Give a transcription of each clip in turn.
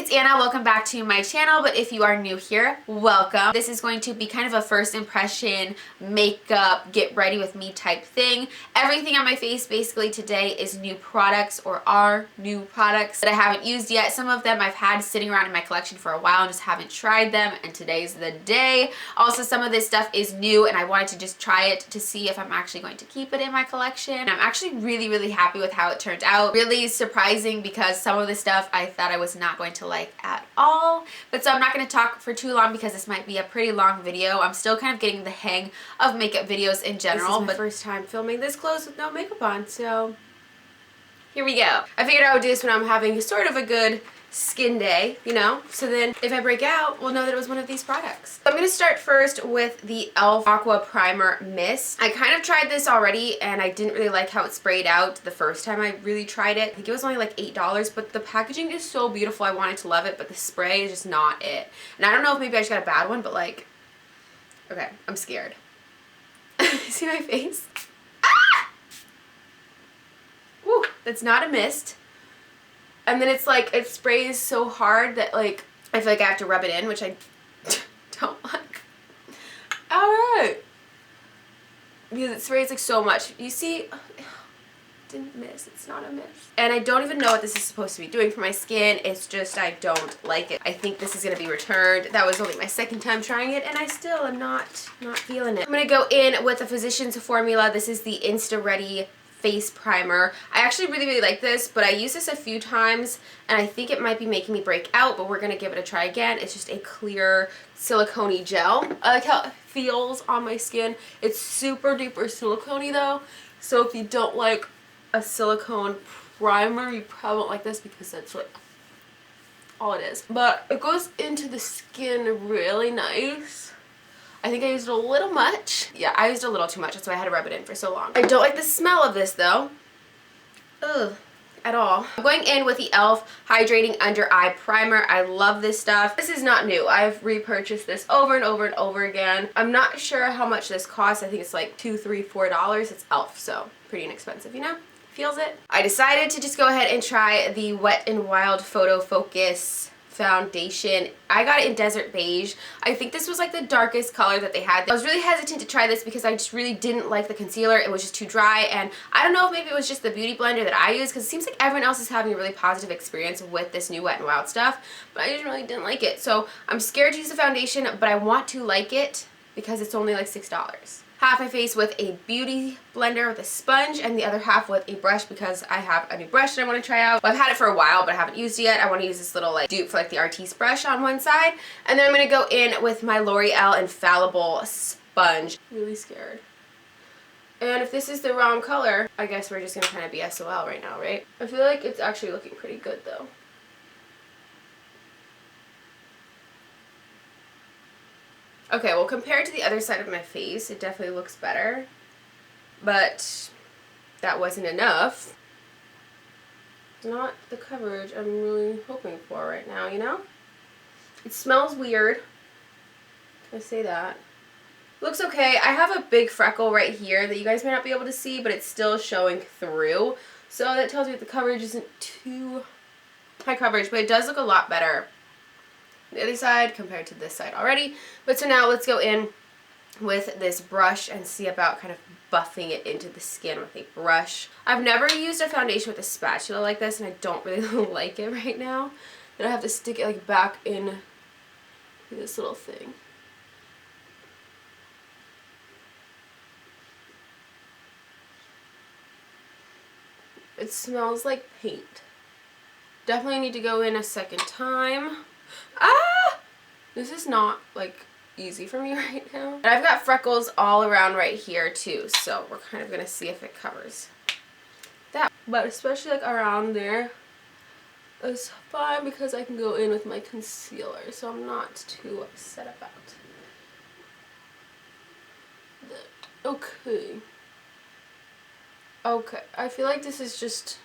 it's Anna. Welcome back to my channel, but if you are new here, welcome. This is going to be kind of a first impression makeup get ready with me type thing. Everything on my face basically today is new products or are new products that I haven't used yet. Some of them I've had sitting around in my collection for a while and just haven't tried them, and today's the day. Also, some of this stuff is new and I wanted to just try it to see if I'm actually going to keep it in my collection. I'm actually really happy with how it turned out. Really surprising because some of the stuff I thought I was not going to like at all. But so I'm not going to talk for too long because this might be a pretty long video. I'm still kind of getting the hang of makeup videos in general. This is my first time filming this close with no makeup on, so here we go. I figured I would do this when I'm having sort of a good skin day, you know, so then if I break out, we'll know that it was one of these products. I'm going to start first with the e.l.f. Aqua Primer Mist. I kind of tried this already and I didn't really like how it sprayed out the first time I really tried it. I think it was only like $8, but the packaging is so beautiful. I wanted to love it, but the spray is just not it. And I don't know if maybe I just got a bad one, but like, okay, I'm scared. See my face? Ah! Woo, that's not a mist. And then it's like, it sprays so hard that like, I feel like I have to rub it in, which I don't like. Alright. Because it sprays like so much. You see, didn't miss, it's not a mist. And I don't even know what this is supposed to be doing for my skin. It's just, I don't like it. I think this is going to be returned. That was only my second time trying it and I still am not feeling it. I'm going to go in with the Physicians Formula. This is the Insta Ready face primer. I actually really like this, but I used this a few times and I think it might be making me break out, but we're gonna give it a try again. It's just a clear silicone gel. I like how it feels on my skin. It's super duper silicone-y though, so if you don't like a silicone primer, you probably won't like this because that's like all it is. But it goes into the skin really nice. I think I used it a little much. Yeah, I used a little too much. That's why I had to rub it in for so long. I don't like the smell of this though. Ugh, at all. I'm going in with the e.l.f. Hydrating Under Eye Primer. I love this stuff. This is not new. I've repurchased this over and over and over again. I'm not sure how much this costs. I think it's like $2, $3, $4. It's e.l.f. so pretty inexpensive, you know? Feels it. I decided to just go ahead and try the Wet n Wild Photo Focus foundation. I got it in Desert Beige. I think this was like the darkest color that they had. I was really hesitant to try this because I just really didn't like the concealer. It was just too dry, and I don't know if maybe it was just the beauty blender that I use because it seems like everyone else is having a really positive experience with this new Wet n Wild stuff, but I just really didn't like it. So I'm scared to use the foundation, but I want to like it because it's only like $6. Half my face with a beauty blender with a sponge and the other half with a brush because I have a new brush that I want to try out. Well, I've had it for a while but I haven't used it yet. I want to use this little like dupe for like the Artiste brush on one side. And then I'm going to go in with my Loreal Infallible sponge. Really scared. And if this is the wrong color, I guess we're just going to kind of be SOL right now, right? I feel like it's actually looking pretty good though. Okay, well, compared to the other side of my face, it definitely looks better, but that wasn't enough. Not the coverage I'm really hoping for right now, you know? It smells weird. Can I say that? Looks okay. I have a big freckle right here that you guys may not be able to see, but it's still showing through. So that tells me that the coverage isn't too high coverage, but it does look a lot better the other side compared to this side already. But so now let's go in with this brush and see about kind of buffing it into the skin with a brush. I've never used a foundation with a spatula like this and I don't really like it right now. Then I have to stick it like back in this little thing. It smells like paint. Definitely need to go in a second time. Ah! This is not like easy for me right now. And I've got freckles all around right here too, so we're kind of gonna see if it covers that. But especially like around there is fine because I can go in with my concealer, so I'm not too upset about that. Okay. Okay, I feel like this is just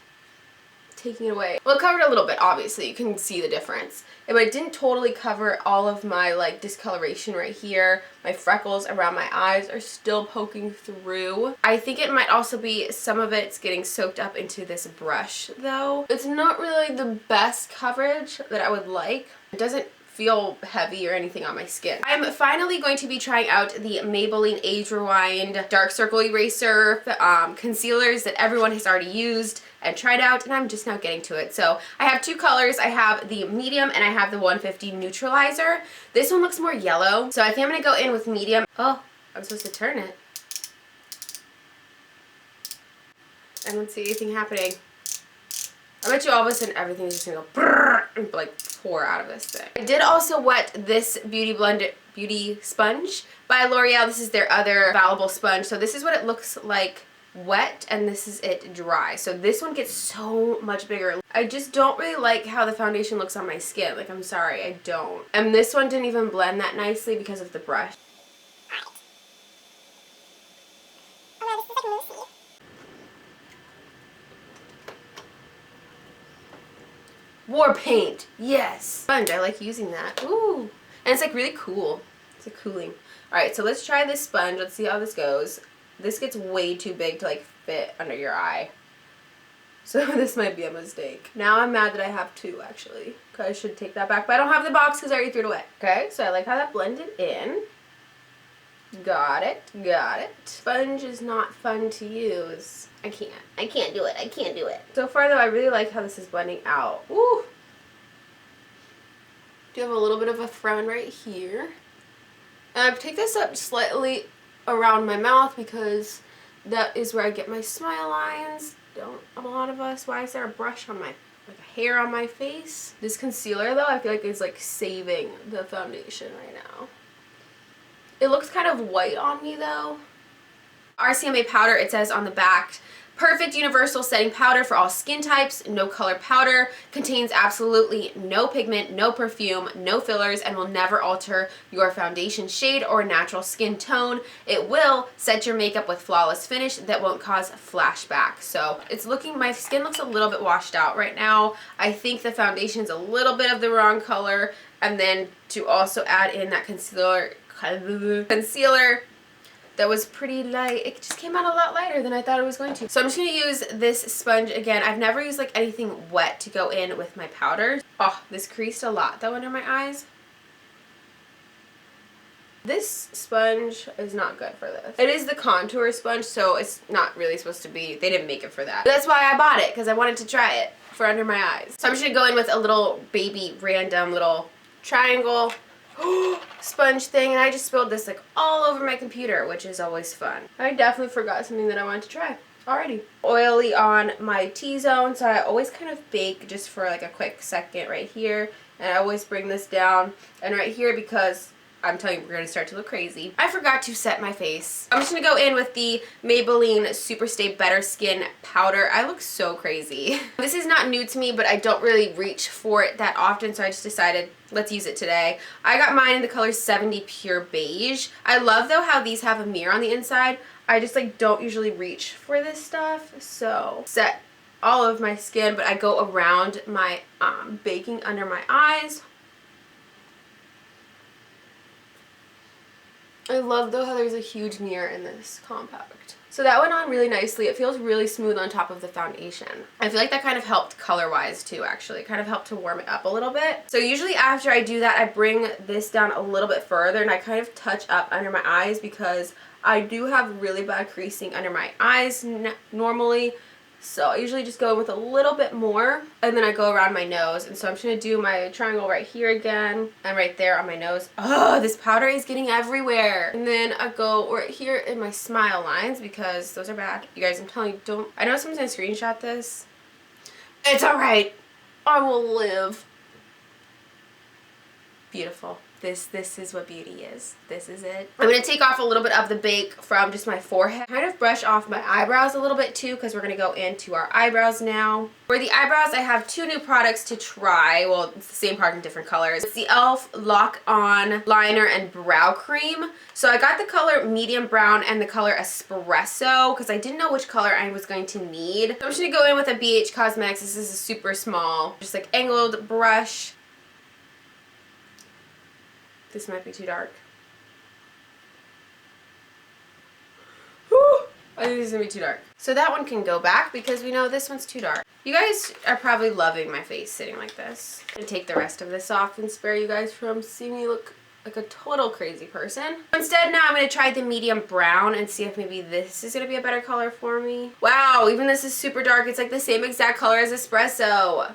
taking it away. Well, it covered a little bit, obviously. You can see the difference. But it didn't totally cover all of my, like, discoloration right here. My freckles around my eyes are still poking through. I think it might also be some of it's getting soaked up into this brush, though. It's not really the best coverage that I would like. It doesn't feel heavy or anything on my skin. I'm finally going to be trying out the Maybelline Age Rewind Dark Circle Eraser concealers that everyone has already used and tried out, and I'm just now getting to it. So I have two colors. I have the medium and I have the 150 neutralizer. This one looks more yellow, so I think I'm gonna go in with medium. Oh, I'm supposed to turn it. I don't see anything happening. I bet you all of a sudden everything is just gonna go brrr, and like pour out of this thing. I did also wet this beauty sponge by Loreal. This is their other Infallible sponge. So this is what it looks like wet, and this is it dry. So this one gets so much bigger. I just don't really like how the foundation looks on my skin. Like, I'm sorry, I don't. And this one didn't even blend that nicely because of the brush. War paint, yes. Sponge, I like using that. Ooh, and it's like really cool. It's like cooling. All right, so let's try this sponge. Let's see how this goes. This gets way too big to like fit under your eye. So this might be a mistake. Now I'm mad that I have two actually. I should take that back, but I don't have the box because I already threw it away. Okay, so I like how that blended in. Got it, got it. Sponge is not fun to use. I can't do it, I can't do it. So far though, I really like how this is blending out. Ooh. Do have a little bit of a frown right here. And I take this up slightly around my mouth because that is where I get my smile lines. Don't a lot of us, why is there a brush on my, like a hair on my face? This concealer though, I feel like is like saving the foundation right now. It looks kind of white on me though. RCMA powder, it says on the back, perfect universal setting powder for all skin types, no color powder, contains absolutely no pigment, no perfume, no fillers, and will never alter your foundation shade or natural skin tone. It will set your makeup with flawless finish that won't cause flashback. So it's looking, my skin looks a little bit washed out right now. I think the foundation's a little bit of the wrong color, and then to also add in that concealer that was pretty light. It just came out a lot lighter than I thought it was going to. So I'm just going to use this sponge again. I've never used like anything wet to go in with my powder. Oh, this creased a lot though under my eyes. This sponge is not good for this. It is the contour sponge, so it's not really supposed to be, they didn't make it for that. But that's why I bought it, because I wanted to try it for under my eyes. So I'm just going to go in with a little baby random little triangle sponge thing, and I just spilled this like all over my computer, which is always fun. I definitely forgot something that I wanted to try already. Oily on my T-zone, so I always kind of bake just for like a quick second right here, and I always bring this down and right here because I'm telling you, we're going to start to look crazy. I forgot to set my face. I'm just going to go in with the Maybelline Super Stay Better Skin Powder. I look so crazy. This is not new to me, but I don't really reach for it that often, so I just decided, let's use it today. I got mine in the color 70 Pure Beige. I love, though, how these have a mirror on the inside. I just, like, don't usually reach for this stuff, so set all of my skin, but I go around my baking under my eyes. I love though how there's a huge mirror in this compact. So that went on really nicely. It feels really smooth on top of the foundation. I feel like that kind of helped color-wise too, actually. It kind of helped to warm it up a little bit. So usually after I do that, I bring this down a little bit further and I kind of touch up under my eyes because I do have really bad creasing under my eyes normally. So I usually just go with a little bit more, and then I go around my nose. And so I'm just going to do my triangle right here again and right there on my nose. Oh, this powder is getting everywhere. And then I go right here in my smile lines because those are bad. You guys, I'm telling you, don't. I know someone's going to screenshot this. It's alright. I will live. Beautiful. This is what beauty is. This is it. I'm going to take off a little bit of the bake from just my forehead. Kind of brush off my eyebrows a little bit too, because we're going to go into our eyebrows now. For the eyebrows, I have 2 new products to try. Well, it's the same product in different colors. It's the e.l.f. Lock On Liner and Brow Cream. So I got the color medium brown and the color espresso because I didn't know which color I was going to need. So I'm just going to go in with a BH Cosmetics. This is a super small, just like angled brush. This might be too dark. Whew. I think this is going to be too dark. So that one can go back because we know this one's too dark. You guys are probably loving my face sitting like this. I'm going to take the rest of this off and spare you guys from seeing me look like a total crazy person. Instead, now I'm going to try the medium brown and see if maybe this is going to be a better color for me. Wow, even this is super dark. It's like the same exact color as espresso.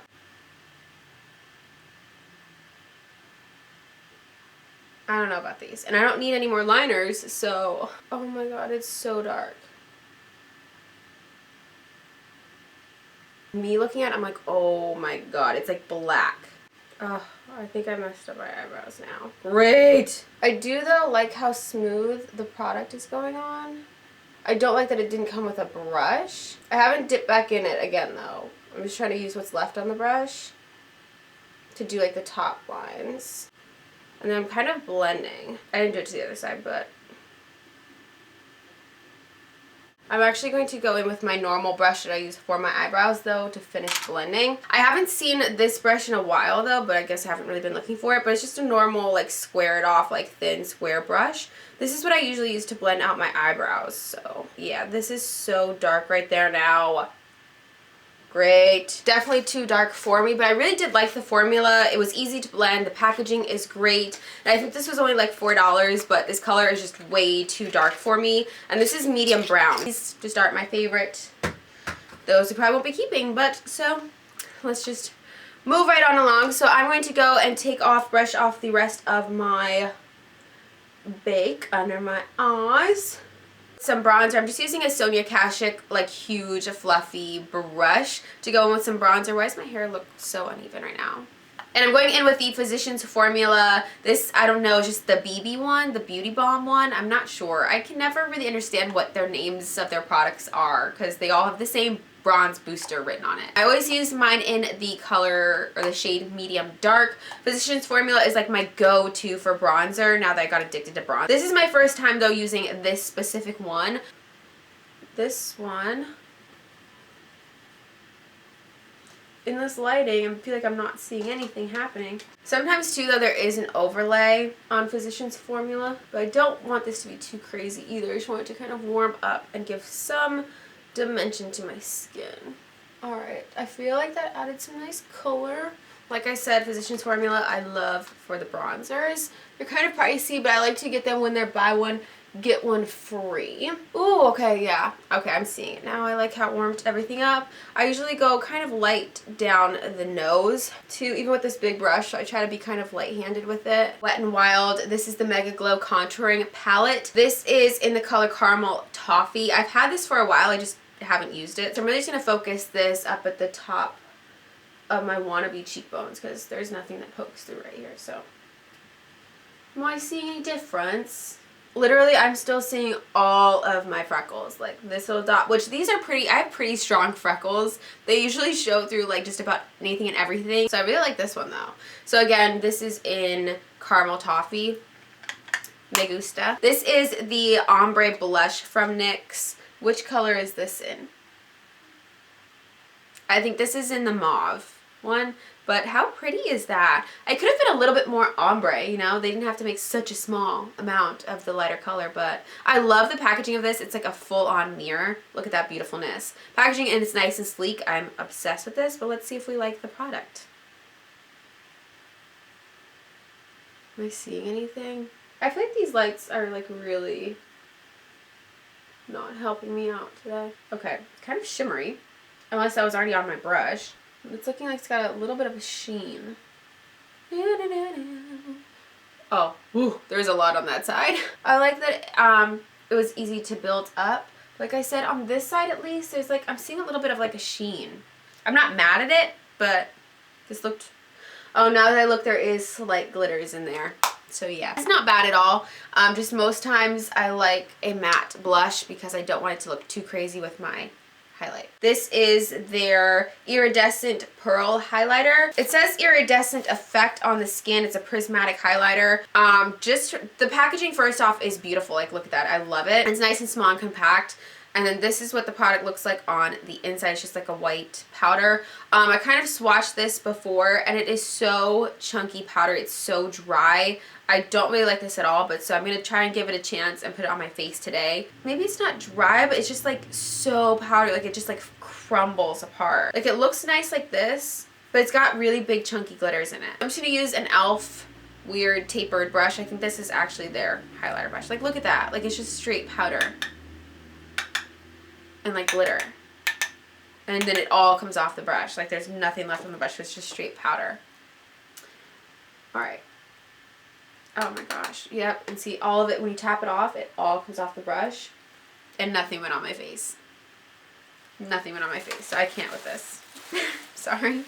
I don't know about these. And I don't need any more liners, so... Oh my god, it's so dark. Me looking at it, I'm like, oh my god, it's like black. Oh, I think I messed up my eyebrows now. Great! I do, though, like how smooth the product is going on. I don't like that it didn't come with a brush. I haven't dipped back in it again, though. I'm just trying to use what's left on the brush to do, like, the top lines. And then I'm kind of blending. I didn't do it to the other side, but I'm actually going to go in with my normal brush that I use for my eyebrows, though, to finish blending. I haven't seen this brush in a while, though, but I guess I haven't really been looking for it. But it's just a normal, like, squared off, like, thin square brush. This is what I usually use to blend out my eyebrows. So, yeah, this is so dark right there now. Great. Definitely too dark for me, but I really did like the formula. It was easy to blend. The packaging is great. And I think this was only like $4, but this color is just way too dark for me. And this is medium brown. These just aren't my favorite. Those I probably won't be keeping, but so let's just move right on along. So I'm going to go and brush off the rest of my bake under my eyes. Some bronzer. I'm just using a Sonia Kashuk, like, huge, fluffy brush to go in with some bronzer. Why does my hair look so uneven right now? And I'm going in with the Physicians Formula. This, I don't know, is just the BB one, the Beauty Balm one. I'm not sure. I can never really understand what their names of their products are because they all have the same bronze booster written on it. I always use mine in the color or the shade medium dark. Physicians Formula is like my go-to for bronzer now that I got addicted to bronze. This is my first time though using this specific one. This one, in this lighting, I feel like I'm not seeing anything happening. Sometimes too though there is an overlay on Physicians Formula, but I don't want this to be too crazy either. I just want it to kind of warm up and give some dimension to my skin. Alright, I feel like that added some nice color. Like I said, Physicians Formula I love for the bronzers. They're kind of pricey, but I like to get them when they're buy one, get one free. Ooh, okay, yeah. Okay, I'm seeing it now. I like how it warmed everything up. I usually go kind of light down the nose too, even with this big brush. So I try to be kind of light-handed with it. Wet n Wild. This is the Megaglo Contouring Palette. This is in the color Caramel Toffee. I've had this for a while. I just haven't used it. So I'm really just going to focus this up at the top of my wannabe cheekbones because there's nothing that pokes through right here. So am I seeing any difference? Literally, I'm still seeing all of my freckles, like this little dot, which these are pretty, I have pretty strong freckles. They usually show through like just about anything and everything. So I really like this one though. So again, this is in Caramel Toffee. Me gusta. This is the Ombre blush from NYX. Which color is this in? I think this is in the Mauve one, but how pretty is that? I could have been a little bit more ombre, you know? They didn't have to make such a small amount of the lighter color, but I love the packaging of this. It's like a full-on mirror. Look at that beautifulness. Packaging, and it's nice and sleek. I'm obsessed with this, but let's see if we like the product. Am I seeing anything? I feel like these lights are like really not helping me out today. Okay, kind of shimmery, unless I was already on my brush. It's looking like it's got a little bit of a sheen. Oh, ooh, there's a lot on that side. I like that it was easy to build up. Like I said, on this side at least, there's like, I'm seeing a little bit of like a sheen. I'm not mad at it, but this looked Oh, now that I look, there is slight glitters in there. So yeah, it's not bad at all. Just most times I like a matte blush because I don't want it to look too crazy with my highlight. This is their Iridescent Pearl Highlighter. It says Iridescent Effect on the skin. It's a prismatic highlighter. Just the packaging, first off, is beautiful. Like, look at that. I love it. It's nice and small and compact. And then this is what the product looks like on the inside. It's just like a white powder. I kind of swatched this before, and it is so chunky powder. It's so dry. I don't really like this at all, but so I'm going to try and give it a chance and put it on my face today. Maybe it's not dry, but it's just like so powdery. Like, it just like crumbles apart. Like, it looks nice like this, but it's got really big chunky glitters in it. I'm just going to use an e.l.f. weird tapered brush. I think this is actually their highlighter brush. Like, look at that. Like, it's just straight powder. And like glitter, and then it all comes off the brush. Like, there's nothing left on the brush. It's just straight powder. All right. Oh my gosh. Yep. And see, all of it, when you tap it off, it all comes off the brush, and nothing went on my face. Nothing went on my face. So I can't with this. Sorry.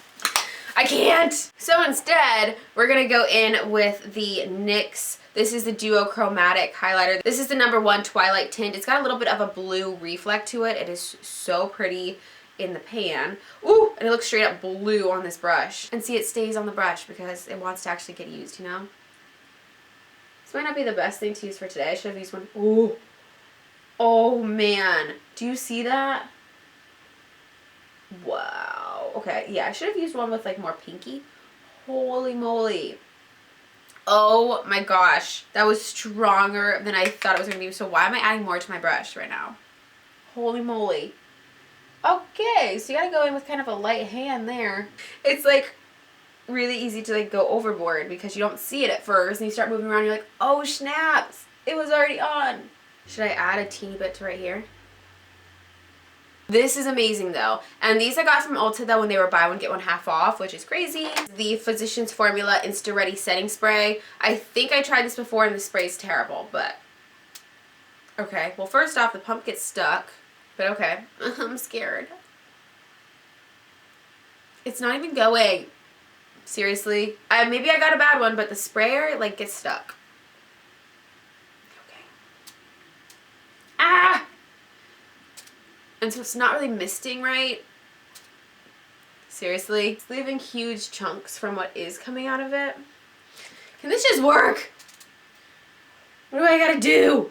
I can't. So instead, we're gonna go in with the NYX. This is the Duo Chromatic highlighter. This is the #1 Twilight tint. It's got a little bit of a blue reflect to it. It is so pretty in the pan. Ooh, and it looks straight up blue on this brush. And see, it stays on the brush because it wants to actually get used, you know? This might not be the best thing to use for today. I should have used one. Ooh. Oh man. Do you see that? Wow. Okay, yeah, I should have used one with like more pinky. Holy moly. Oh my gosh. That was stronger than I thought it was going to be. So why am I adding more to my brush right now? Holy moly. Okay, so you gotta go in with kind of a light hand there. It's like really easy to like go overboard because you don't see it at first, and you start moving around, you're like, oh snaps, it was already on. Should I add a teeny bit to right here? This is amazing though. And these I got from Ulta though when they were buy one get one half off, which is crazy. The Physicians Formula Insta Ready Setting Spray. I think I tried this before and the spray is terrible, but okay. Well, first off, the pump gets stuck, but okay. I'm scared. It's not even going. Seriously. Maybe I got a bad one, but the sprayer like gets stuck. Okay. Ah! And so it's not really misting right. Seriously. It's leaving huge chunks from what is coming out of it. Can this just work? What do I gotta do?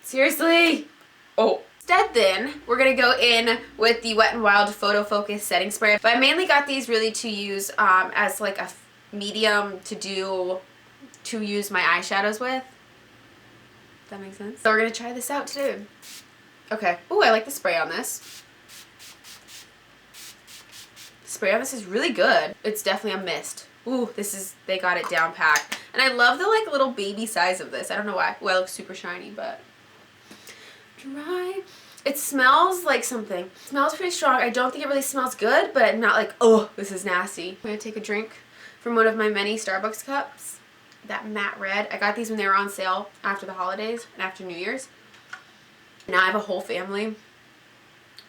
Seriously? Oh. Instead then, we're gonna go in with the Wet n Wild Photo Focus Setting Spray. But I mainly got these really to use as like a medium to use my eyeshadows with. Does that make sense? So we're gonna try this out too. Okay. Ooh, I like the spray on this. The spray on this is really good. It's definitely a mist. Ooh, they got it down packed. And I love the like little baby size of this. I don't know why. Well, it looks super shiny, but dry. It smells like something. It smells pretty strong. I don't think it really smells good, but I'm not like, oh, this is nasty. I'm gonna take a drink from one of my many Starbucks cups. That matte red. I got these when they were on sale after the holidays and after New Year's. Now I have a whole family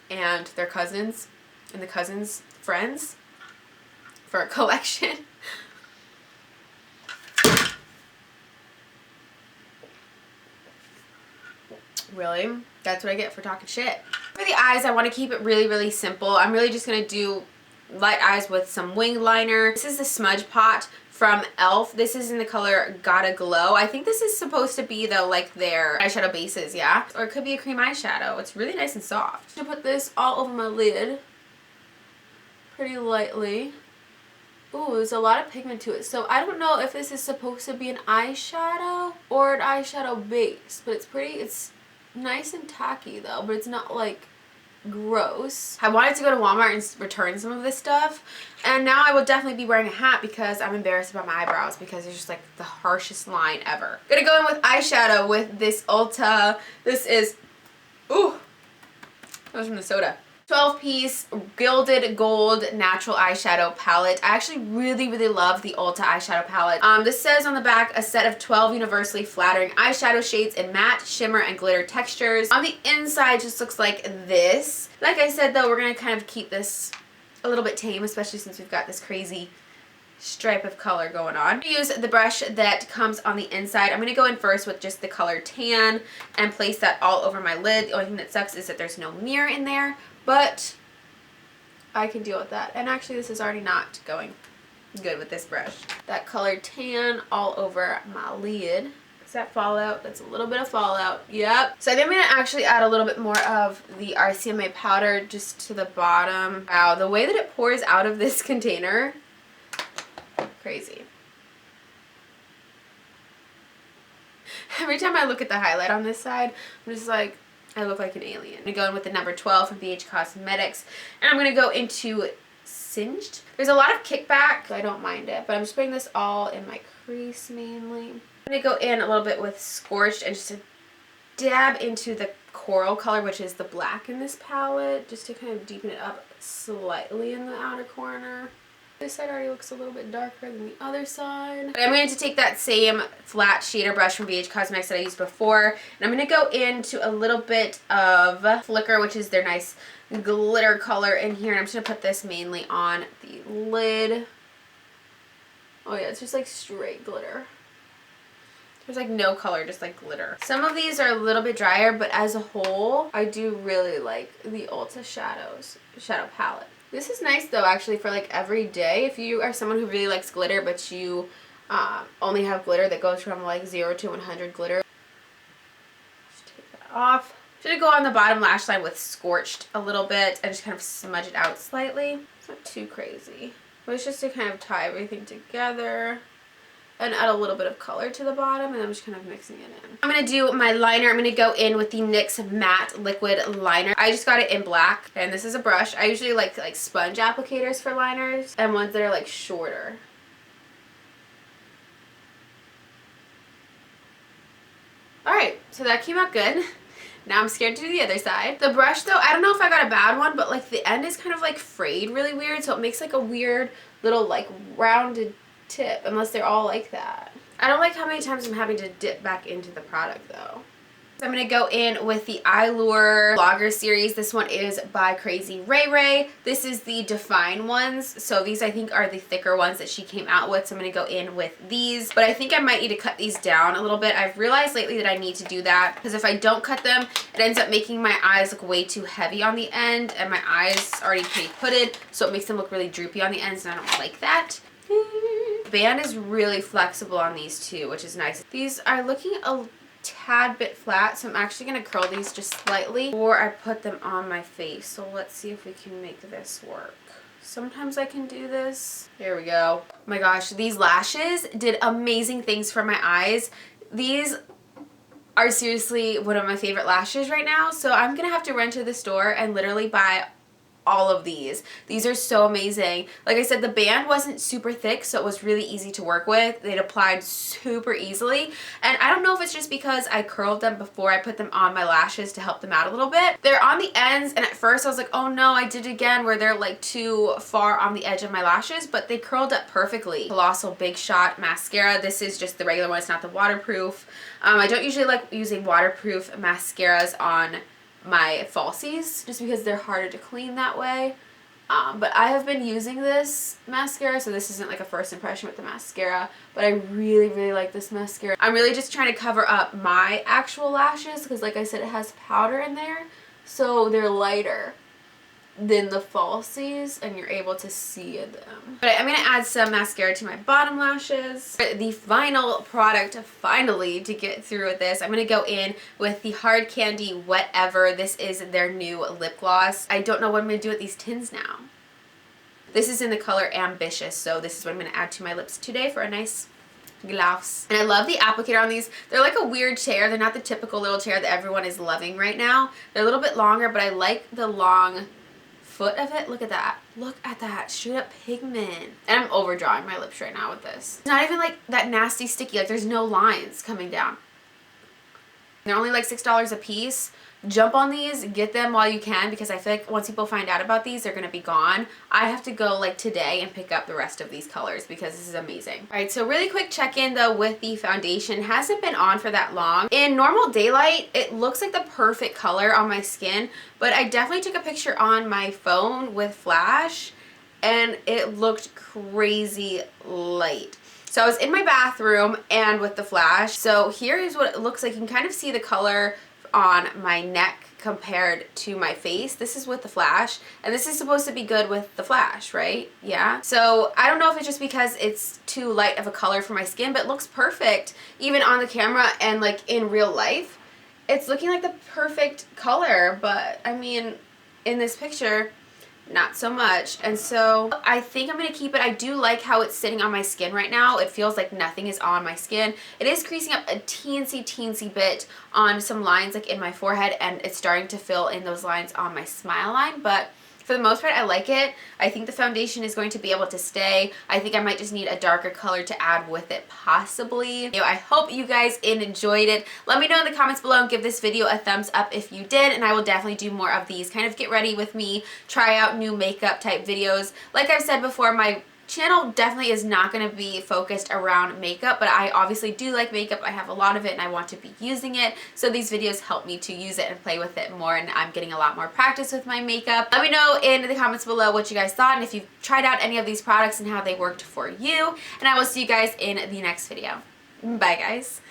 and their cousins and the cousins' friends for a collection. Really? That's what I get for talking shit. For the eyes, I want to keep it really, really simple. I'm really just going to do light eyes with some wing liner. This is the Smudge Pot from e.l.f. This is in the color Gotta Glow. I think this is supposed to be though like their eyeshadow bases, yeah? Or it could be a cream eyeshadow. It's really nice and soft. I'm gonna put this all over my lid pretty lightly. Ooh, there's a lot of pigment to it. So I don't know if this is supposed to be an eyeshadow or an eyeshadow base, but it's nice and tacky though, but it's not like gross. I wanted to go to Walmart and return some of this stuff, and now I will definitely be wearing a hat because I'm embarrassed about my eyebrows because it's just like the harshest line ever. Gonna go in with eyeshadow with this Ulta. This is, ooh, that was from the soda. 12-piece Gilded Gold Natural Eyeshadow Palette. I actually really, really love the Ulta eyeshadow palette. This says on the back, a set of 12 universally flattering eyeshadow shades in matte, shimmer, and glitter textures. On the inside, it just looks like this. Like I said, though, we're going to kind of keep this a little bit tame, especially since we've got this crazy stripe of color going on. I'm going to use the brush that comes on the inside. I'm going to go in first with just the color Tan and place that all over my lid. The only thing that sucks is that there's no mirror in there, but I can deal with that. And actually this is already not going good with this brush. That color Tan all over my lid. Is that fallout? That's a little bit of fallout. Yep. So I think I'm going to actually add a little bit more of the RCMA powder just to the bottom. Wow, the way that it pours out of this container, crazy. Every time I look at the highlight on this side, I'm just like, I look like an alien. I'm going to go in with the number 12 from Beige Cosmetics, and I'm going to go into Singed. There's a lot of kickback, so I don't mind it, but I'm just putting this all in my crease mainly. I'm going to go in a little bit with Scorched and just a dab into the coral color, which is the black in this palette, just to kind of deepen it up slightly in the outer corner. This side already looks a little bit darker than the other side. But I'm going to take that same flat shader brush from Beige Cosmetics that I used before, and I'm going to go into a little bit of Flicker, which is their nice glitter color in here, and I'm just going to put this mainly on the lid. Oh yeah, it's just like straight glitter. There's like no color, just like glitter. Some of these are a little bit drier, but as a whole, I do really like the Ulta shadow palette. This is nice though, actually, for like every day. If you are someone who really likes glitter, but you only have glitter that goes from like 0 to 100 glitter. Just take that off. I'm going to go on the bottom lash line with Scorched a little bit and just kind of smudge it out slightly. It's not too crazy, but it's just to kind of tie everything together and add a little bit of color to the bottom, and I'm just kind of mixing it in. I'm going to do my liner. I'm going to go in with the NYX Matte Liquid Liner. I just got it in black, and this is a brush. I usually like sponge applicators for liners and ones that are like shorter. Alright, so that came out good. Now I'm scared to do the other side. The brush though, I don't know if I got a bad one, but like the end is kind of like frayed really weird, so it makes like a weird little like rounded tip, unless they're all like that. I don't like how many times I'm having to dip back into the product though. So I'm going to go in with the Allure Vlogger series. This one is by Crazy Ray Ray. This is the Define ones. So these I think are the thicker ones that she came out with. So I'm going to go in with these. But I think I might need to cut these down a little bit. I've realized lately that I need to do that, because if I don't cut them, it ends up making my eyes look way too heavy on the end. And my eyes are already pretty hooded, so it makes them look really droopy on the ends, and I don't like that. The band is really flexible on these too, which is nice. These are looking a tad bit flat, so I'm actually going to curl these just slightly before I put them on my face. So let's see if we can make this work. Sometimes I can do this. There we go. Oh my gosh, these lashes did amazing things for my eyes. These are seriously one of my favorite lashes right now, so I'm going to have to run to the store and literally buy all of these. These are so amazing. Like I said, the band wasn't super thick, so it was really easy to work with. It applied super easily, and I don't know if it's just because I curled them before I put them on my lashes to help them out a little bit. They're on the ends, and at first I was like, oh no, I did it again, where they're like too far on the edge of my lashes, but they curled up perfectly. Colossal Big Shot mascara. This is just the regular one. It's not the waterproof. I don't usually like using waterproof mascaras on my falsies just because they're harder to clean that way, but I have been using this mascara, so this isn't like a first impression with the mascara, but I really like this mascara. I'm really just trying to cover up my actual lashes because, like I said, it has powder in there, so they're lighter than the falsies and you're able to see them. But I'm going to add some mascara to my bottom lashes. The final product finally to get through with this, I'm going to go in with the Hard Candy Whatever. This is their new lip gloss. I don't know what I'm going to do with these tins now. This is in the color Ambitious, so this is what I'm going to add to my lips today for a nice gloss. And I love the applicator on these. They're like a weird chair. They're not the typical little chair that everyone is loving right now. They're a little bit longer, but I like the long foot of it. Look at that. Look at that. Straight up pigment. And I'm overdrawing my lips right now with this. It's not even like that nasty sticky. Like there's no lines coming down. They're only like $6 a piece. Jump on these, get them while you can, because I feel like once people find out about these, they're going to be gone. I have to go like today and pick up the rest of these colors because this is amazing. Alright, so really quick check-in though with the foundation. It hasn't been on for that long. In normal daylight, it looks like the perfect color on my skin, but I definitely took a picture on my phone with flash, and it looked crazy light. So I was in my bathroom and with the flash. So here is what it looks like. You can kind of see the color on my neck compared to my face. This is with the flash, and this is supposed to be good with the flash, right? Yeah. So I don't know if it's just because it's too light of a color for my skin, but it looks perfect even on the camera and like in real life. It's looking like the perfect color, but I mean, in this picture, not so much. And so I think I'm going to keep it. I do like how it's sitting on my skin right now. It feels like nothing is on my skin. It is creasing up a teensy bit on some lines like in my forehead, and it's starting to fill in those lines on my smile line, but for the most part, I like it. I think the foundation is going to be able to stay. I think I might just need a darker color to add with it, possibly. I hope you guys enjoyed it. Let me know in the comments below and give this video a thumbs up if you did, and I will definitely do more of these. Kind of get ready with me, try out new makeup type videos. Like I've said before, my channel definitely is not going to be focused around makeup, but I obviously do like makeup. I have a lot of it and I want to be using it, so these videos help me to use it and play with it more, and I'm getting a lot more practice with my makeup. Let me know in the comments below what you guys thought and if you've tried out any of these products and how they worked for you, and I will see you guys in the next video. Bye guys.